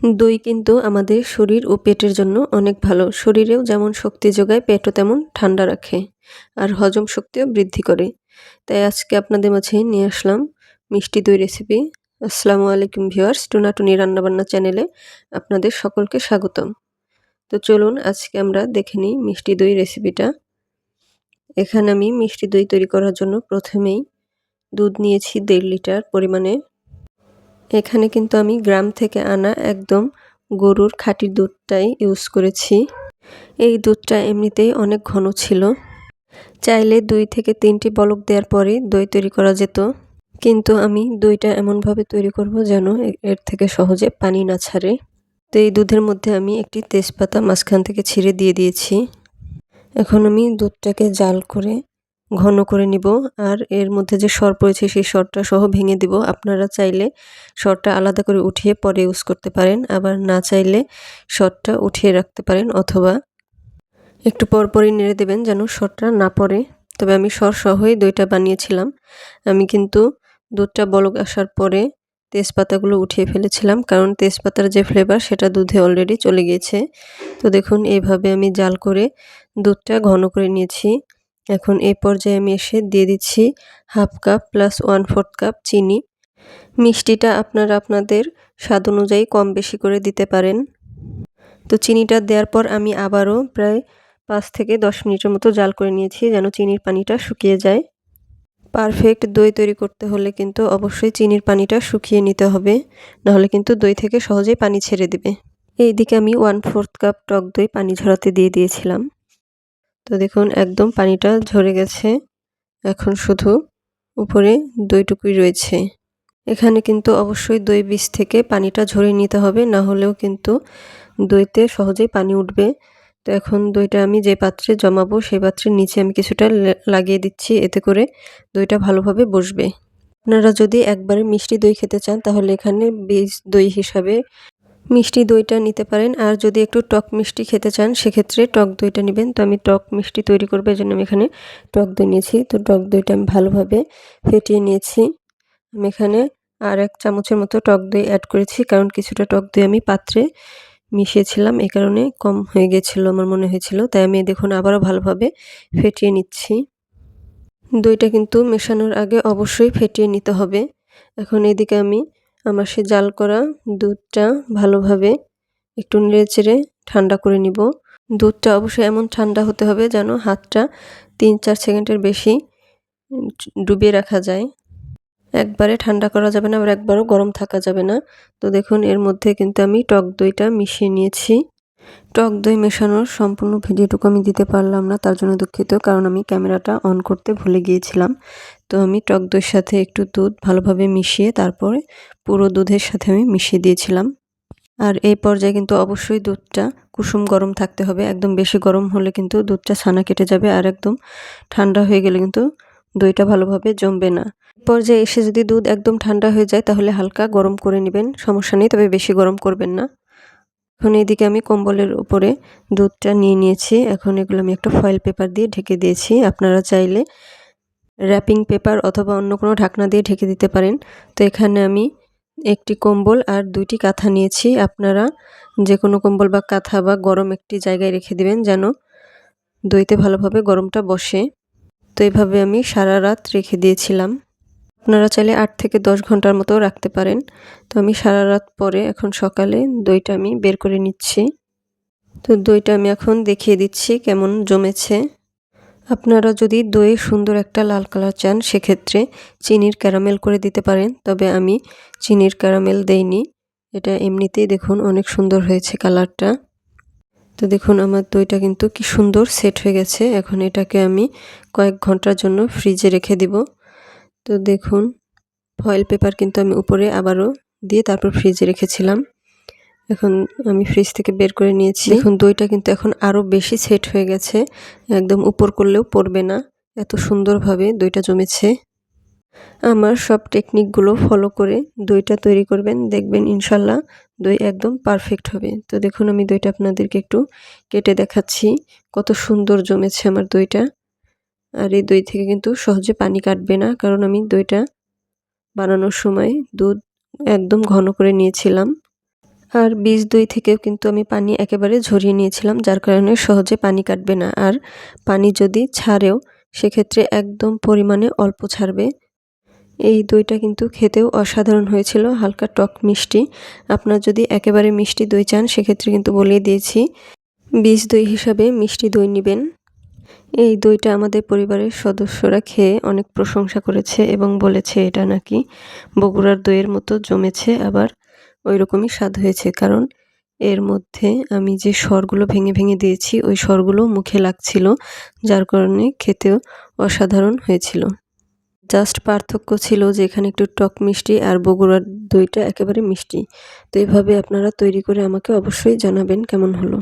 দই কিন্তু আমাদের শরীর ও পেটের জন্য অনেক ভালো। শরীরেও যেমন শক্তি যোগায়, পেটও তেমন ঠান্ডা রাখে আর হজম শক্তিও বৃদ্ধি করে। তাই আজকে আপনাদের মাঝে নিয়ে আসলাম মিষ্টি দই রেসিপি। আসসালামু আলাইকুম ভিউয়ার্স, টুনাটুনি রান্নাবান্না চ্যানেলে আপনাদের সকলকে স্বাগতম। তো চলুন আজকে আমরা দেখে নিই মিষ্টি দই রেসিপিটা। এখানে আমি মিষ্টি দই তৈরি করার জন্য প্রথমেই দুধ নিয়েছি 1.5 লিটার পরিমাণে। এখানে কিন্তু আমি গ্রাম থেকে আনা একদম গরুর খাঁটি দুধটাই ইউজ করেছি। এই দুধটা এমনিতেই অনেক ঘন ছিল। চাইলে 2 থেকে 3টি বলক দেওয়ার পরে দই তৈরি করা যেত, কিন্তু আমি দইটা এমনভাবে তৈরি করব যেন এর থেকে সহজে পানি না ছাড়ে। তো এই দুধের মধ্যে আমি একটি তেজপাতা মাঝখান থেকে ছিঁড়ে দিয়ে দিয়েছি। এখন আমি দুধটাকে জাল করে ঘন করে নিব, আর এর মধ্যে যে সর পড়েছে সেই সরটা সহ ভেঙে দিব। আপনারা চাইলে সরটা আলাদা করে উঠিয়ে পরে ইউজ করতে পারেন, আবার না চাইলে সরটা উঠিয়ে রাখতে পারেন, অথবা একটু পরপরই নেড়ে দেবেন যেন সরটা না পড়ে। তবে আমি সর সহই দইটা বানিয়েছিলাম। আমি কিন্তু দুধটা বলক আসার পরে তেজপাতাগুলো উঠিয়ে ফেলেছিলাম, কারণ তেজপাতার যে ফ্লেভার সেটা দুধে অলরেডি চলে গিয়েছে। তো দেখুন এইভাবে আমি জাল করে দুধটা ঘন করে নিয়েছি। এখন এই পর্যায়ে আমি এসে দিয়ে দিচ্ছি 1/2 কাপ প্লাস 1/4 কাপ চিনি। মিষ্টিটা আপনারা আপনাদের স্বাদ অনুযায়ী কম বেশি করে দিতে পারেন। তো চিনিটা দেওয়ার পর আমি আবারও প্রায় 5 থেকে 10 মিনিটের মতো জাল করে নিয়েছি যেন চিনির পানিটা শুকিয়ে যায়। পারফেক্ট দই তৈরি করতে হলে কিন্তু অবশ্যই চিনির পানিটা শুকিয়ে নিতে হবে, নাহলে কিন্তু দই থেকে সহজেই পানি ছেড়ে দেবে। এইদিকে আমি 1/4 কাপ টক দই পানি ঝরাতে দিয়ে দিয়েছিলাম। তো দেখুন একদম পানিটা ঝরে গেছে। এখন শুধু উপরে দইটুকুই রয়েছে। এখানে কিন্তু অবশ্যই দই বীজ থেকে পানিটা ঝরিয়ে নিতে হবে, না হলেও কিন্তু দইতে সহজেই পানি উঠবে। তো এখন দইটা আমি যে পাত্রে জমাবো সেই পাত্রের নিচে আমি কিছুটা লাগিয়ে দিচ্ছি, এতে করে দইটা ভালোভাবে বসবে। আপনারা যদি একবারে মিষ্টি দই খেতে চান তাহলে এখানে বীজ দই হিসাবে মিষ্টি দইটা নিতে পারেন, আর যদি একটু টক মিষ্টি খেতে চান সেক্ষেত্রে টক দইটা নেবেন। তো আমি টক মিষ্টি তৈরি করবো, এজন্য আমি এখানে টক দই নিয়েছি। তো টক দইটা আমি ভালোভাবে ফেটিয়ে নিয়েছি। আমি এখানে আর 1 চামচের মতো টক দই অ্যাড করেছি, কারণ কিছুটা টক দই আমি পাত্রে মিশিয়েছিলাম, এই কারণে কম হয়ে গেছিল আমার মনে হয়েছিল। তাই আমি দেখুন আবারও ভালোভাবে ফেটিয়ে নিচ্ছি। দইটা কিন্তু মেশানোর আগে অবশ্যই ফেটিয়ে নিতে হবে। এখন এদিকে আমি আমার সে জাল করা দুধটা ভালোভাবে একটু নেড়েচেড়ে ঠান্ডা করে নিব। দুধটা অবশ্যই এমন ঠান্ডা হতে হবে যেন হাতটা 3-4 সেকেন্ডের বেশি ডুবিয়ে রাখা যায়। একবারে ঠান্ডা করা যাবে না, আবার একবারও গরম থাকা যাবে না। তো দেখুন এর মধ্যে কিন্তু আমি টক দইটা মিশিয়ে নিয়েছি। টক দই মেশানোর সম্পূর্ণ ভিডিওটুকু আমি দিতে পারলাম না, তার জন্য দুঃখিত, কারণ আমি ক্যামেরাটা অন করতে ভুলে গিয়েছিলাম। তো আমি টক দইয়ের সাথে একটু দুধ ভালোভাবে মিশিয়ে তারপরে পুরো দুধের সাথে আমি মিশিয়ে দিয়েছিলাম। আর এই পর্যায়ে কিন্তু অবশ্যই দুধটা কুসুম গরম থাকতে হবে। একদম বেশি গরম হলে কিন্তু দুধটা ছানা কেটে যাবে, আর একদম ঠান্ডা হয়ে গেলে কিন্তু দইটা ভালোভাবে জমবে না। পর্যায়ে এসে যদি দুধ একদম ঠান্ডা হয়ে যায় তাহলে হালকা গরম করে নেবেন, সমস্যা নেই, তবে বেশি গরম করবেন না। এখন এদিকে আমি কম্বলের উপরে দুধটা নিয়ে নিয়েছি। এখন এগুলো আমি একটা ফয়েল পেপার দিয়ে ঢেকে দিয়েছি। আপনারা চাইলে র্যাপিং পেপার অথবা অন্য কোনো ঢাকনা দিয়ে ঢেকে দিতে পারেন। তো এখানে আমি একটি কম্বল আর 2টি কাঁথা নিয়েছি। আপনারা যে কোনো কম্বল বা কাঁথা বা গরম একটি জায়গায় রেখে দিবেন যেন দইতে ভালোভাবে গরমটা বসে। তো এইভাবে আমি সারা রাত রেখে দিয়েছিলাম। আপনারা চাইলে 8 থেকে 10 ঘন্টার মতো রাখতে পারেন। তো আমি সারা রাত পরে এখন সকালে দইটা আমি বের করে নিচ্ছি। তো দইটা আমি এখন দেখিয়ে দিচ্ছি কেমন জমেছে। আপনারা যদি দই সুন্দর একটা লাল কালার চান সেক্ষেত্রে চিনির ক্যারামেল করে দিতে পারেন, তবে আমি চিনির ক্যারামেল দেইনি। এটা এমনিতেই দেখুন অনেক সুন্দর হয়েছে কালারটা। তো দেখুন আমার দইটা কিন্তু কি সুন্দর সেট হয়ে গেছে। এখন এটাকে আমি কয়েক ঘন্টার জন্য ফ্রিজে রেখে দিব। তো দেখুন ফয়েল পেপার কিন্তু আমি উপরে আবারও দিয়ে তারপর ফ্রিজে রেখেছিলাম। এখন আমি ফ্রিজ থেকে বের করে নিয়েছি। দেখুন দইটা কিন্তু এখন আরও বেশি সেট হয়ে গেছে, একদম উপর করলেও পড়বে না, এত সুন্দরভাবে দইটা জমেছে। আমার সব টেকনিকগুলো ফলো করে দইটা তৈরি করবেন, দেখবেন ইনশাল্লাহ দই একদম পারফেক্ট হবে। তো দেখুন আমি দইটা আপনাদেরকে একটু কেটে দেখাচ্ছি, কত সুন্দর জমেছে আমার দইটা। আর এই দই থেকে কিন্তু সহজে পানি কাটবে না, কারণ আমি দইটা বানানোর সময় দুধ একদম ঘন করে নিয়েছিলাম। আর বীজ দই থেকেও কিন্তু আমি পানি একেবারে ঝরিয়ে নিয়েছিলাম, যার কারণে সহজে পানি কাটবে না। আর পানি যদি ছাড়েও সেক্ষেত্রে একদম পরিমাণে অল্প ছাড়বে। এই দইটা কিন্তু খেতেও অসাধারণ হয়েছিল, হালকা টক মিষ্টি। আপনারা যদি একেবারে মিষ্টি দই চান সেক্ষেত্রে কিন্তু বলেই দিয়েছি বীজ দই হিসাবে মিষ্টি দই নিবেন। এই দইটা আমাদের পরিবারের সদস্যরা খেয়ে অনেক প্রশংসা করেছে এবং বলেছে এটা নাকি বগুড়ার দইয়ের মতো জমেছে, আবার ওইরকমই স্বাদ হয়েছে। কারণ এর মধ্যে আমি যে সরগুলো ভেঙে ভেঙে দিয়েছি ওই সরগুলো মুখে লাগছিল, যার কারণে খেতেও অসাধারণ হয়েছিল। জাস্ট পার্থক্য ছিল যে এখানে একটু টক মিষ্টি আর বগুড়ার দইটা একেবারে মিষ্টি। তো এভাবে আপনারা তৈরি করে আমাকে অবশ্যই জানাবেন কেমন হলো।